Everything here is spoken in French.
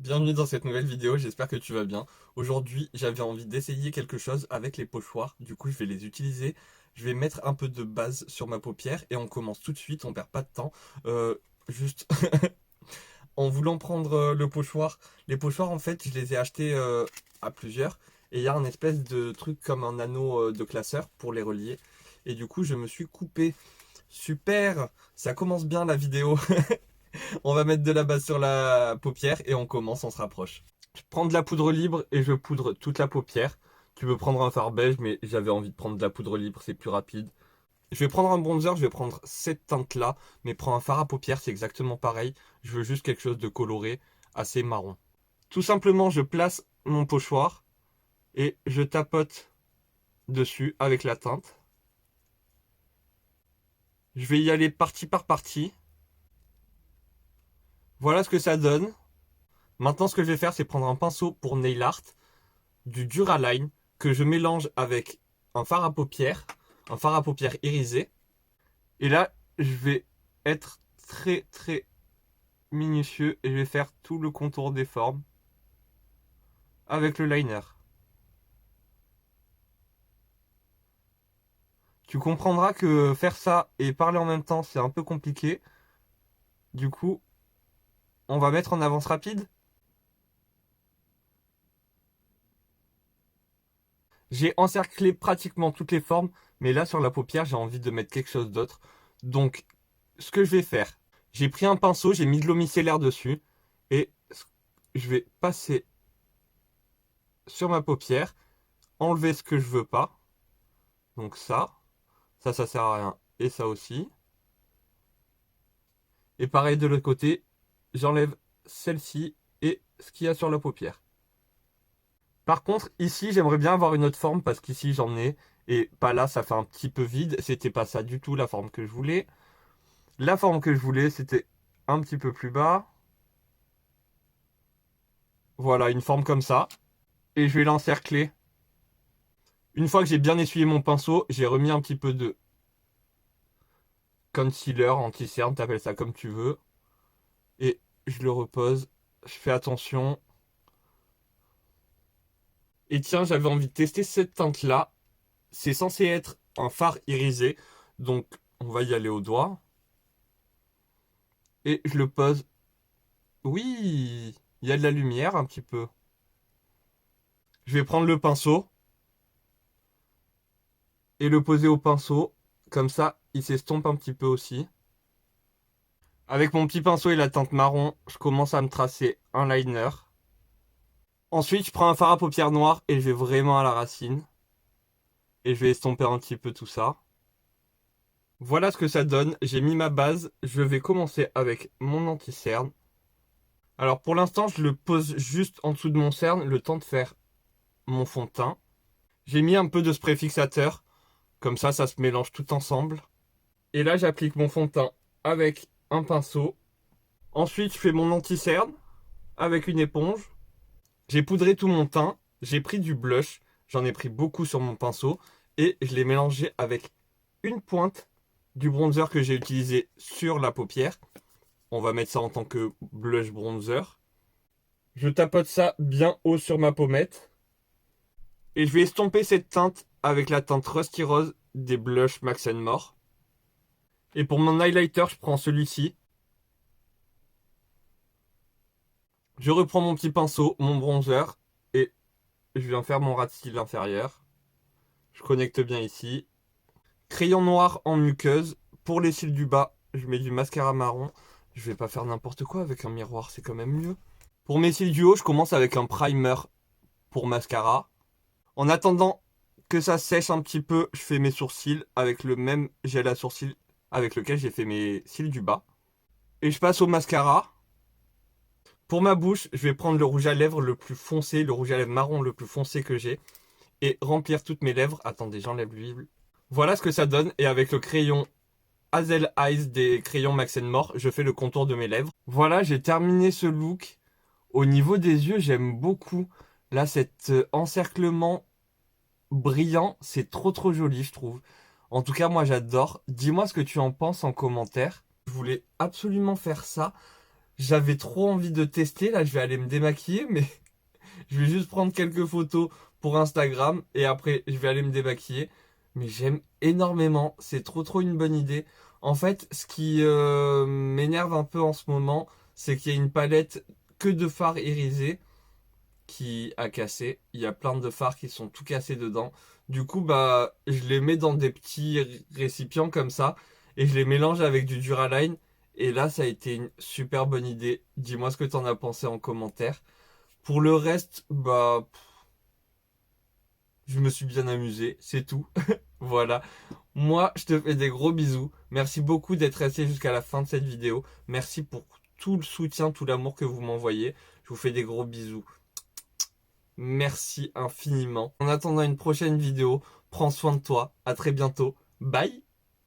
Bienvenue dans cette nouvelle vidéo, j'espère que tu vas bien. Aujourd'hui, j'avais envie d'essayer quelque chose avec les pochoirs, du coup je vais les utiliser. Je vais mettre un peu de base sur ma paupière et on commence tout de suite, on perd pas de temps. Euh, juste en voulant prendre le pochoir, les pochoirs en fait je les ai achetés à plusieurs et il y a un espèce de truc comme un anneau de classeur pour les relier. Et du coup je me suis coupé. Super, ça commence bien la vidéo. On va mettre de la base sur la paupière et on commence, on se rapproche. Je prends de la poudre libre et je poudre toute la paupière. Tu peux prendre un fard beige, mais j'avais envie de prendre de la poudre libre, c'est plus rapide. Je vais prendre un bronzer, je vais prendre cette teinte-là, mais prends un fard à paupières, c'est exactement pareil. Je veux juste quelque chose de coloré, assez marron. Tout simplement, je place mon pochoir et je tapote dessus avec la teinte. Je vais y aller partie par partie. Voilà ce que ça donne. Maintenant, ce que je vais faire, c'est prendre un pinceau pour nail art, du Duraline que je mélange avec un fard à paupières irisé. Et là, je vais être très très minutieux et je vais faire tout le contour des formes avec le liner. Tu comprendras que faire ça et parler en même temps, c'est un peu compliqué. Du coup, on va mettre en avance rapide. J'ai encerclé pratiquement toutes les formes, mais là sur la paupière, j'ai envie de mettre quelque chose d'autre. Donc, ce que je vais faire, j'ai pris un pinceau, j'ai mis de l'eau micellaire dessus et je vais passer sur ma paupière, enlever ce que je veux pas. Donc ça sert à rien et ça aussi. Et pareil de l'autre côté, j'enlève celle-ci et ce qu'il y a sur la paupière. Par contre, ici, j'aimerais bien avoir une autre forme parce qu'ici, j'en ai et pas là, ça fait un petit peu vide. C'était pas ça du tout la forme que je voulais. La forme que je voulais, c'était un petit peu plus bas. Voilà, une forme comme ça. Et je vais l'encercler. Une fois que j'ai bien essuyé mon pinceau, j'ai remis un petit peu de concealer, anti-cerne, t'appelles ça comme tu veux. Et je le repose. Je fais attention. Et tiens, j'avais envie de tester cette teinte-là. C'est censé être un fard irisé. Donc, on va y aller au doigt. Et je le pose. Oui, il y a de la lumière un petit peu. Je vais prendre le pinceau et le poser au pinceau. Comme ça, il s'estompe un petit peu aussi. Avec mon petit pinceau et la teinte marron, je commence à me tracer un liner. Ensuite, je prends un fard à paupières noir et je vais vraiment à la racine. Et je vais estomper un petit peu tout ça. Voilà ce que ça donne. J'ai mis ma base. Je vais commencer avec mon anti-cerne. Alors pour l'instant, je le pose juste en dessous de mon cerne, le temps de faire mon fond de teint. J'ai mis un peu de spray fixateur. Comme ça se mélange tout ensemble. Et là, j'applique mon fond de teint avec un pinceau. Ensuite, je fais mon anti-cerne avec une éponge. J'ai poudré tout mon teint. J'ai pris du blush. J'en ai pris beaucoup sur mon pinceau. Et je l'ai mélangé avec une pointe du bronzer que j'ai utilisé sur la paupière. On va mettre ça en tant que blush bronzer. Je tapote ça bien haut sur ma pommette. Et je vais estomper cette teinte avec la teinte Rusty Rose des blushs Max More. Et pour mon highlighter, je prends celui-ci. Je reprends mon petit pinceau, mon bronzer, et je viens faire mon ras de cils inférieur. Je connecte bien ici. Crayon noir en muqueuse. Pour les cils du bas, je mets du mascara marron. Je vais pas faire n'importe quoi avec un miroir, c'est quand même mieux. Pour mes cils du haut, je commence avec un primer pour mascara. En attendant que ça sèche un petit peu, je fais mes sourcils avec le même gel à sourcils avec lequel j'ai fait mes cils du bas. Et je passe au mascara. Pour ma bouche, je vais prendre le rouge à lèvres le plus foncé, le rouge à lèvres marron le plus foncé que j'ai, et remplir toutes mes lèvres. Attendez, j'enlève l'huile. Voilà ce que ça donne, et avec le crayon Hazel Eyes des crayons Max More, je fais le contour de mes lèvres. Voilà, j'ai terminé ce look. Au niveau des yeux, j'aime beaucoup. Là, cet encerclement brillant, c'est trop trop joli, je trouve. En tout cas, moi j'adore. Dis-moi ce que tu en penses en commentaire. Je voulais absolument faire ça. J'avais trop envie de tester. Là, je vais aller me démaquiller, mais je vais juste prendre quelques photos pour Instagram et après, je vais aller me démaquiller. Mais j'aime énormément. C'est trop une bonne idée. En fait, ce qui m'énerve un peu en ce moment, c'est qu'il y a une palette que de fards irisés qui a cassé. Il y a plein de fards qui sont tout cassés dedans. Du coup, bah, je les mets dans des petits récipients comme ça et je les mélange avec du Duraline. Et là, ça a été une super bonne idée. Dis-moi ce que t'en as pensé en commentaire. Pour le reste, bah, je me suis bien amusé, c'est tout. Voilà. Moi, je te fais des gros bisous. Merci beaucoup d'être resté jusqu'à la fin de cette vidéo. Merci pour tout le soutien, tout l'amour que vous m'envoyez. Je vous fais des gros bisous. Merci infiniment. En attendant une prochaine vidéo, prends soin de toi. À très bientôt. Bye!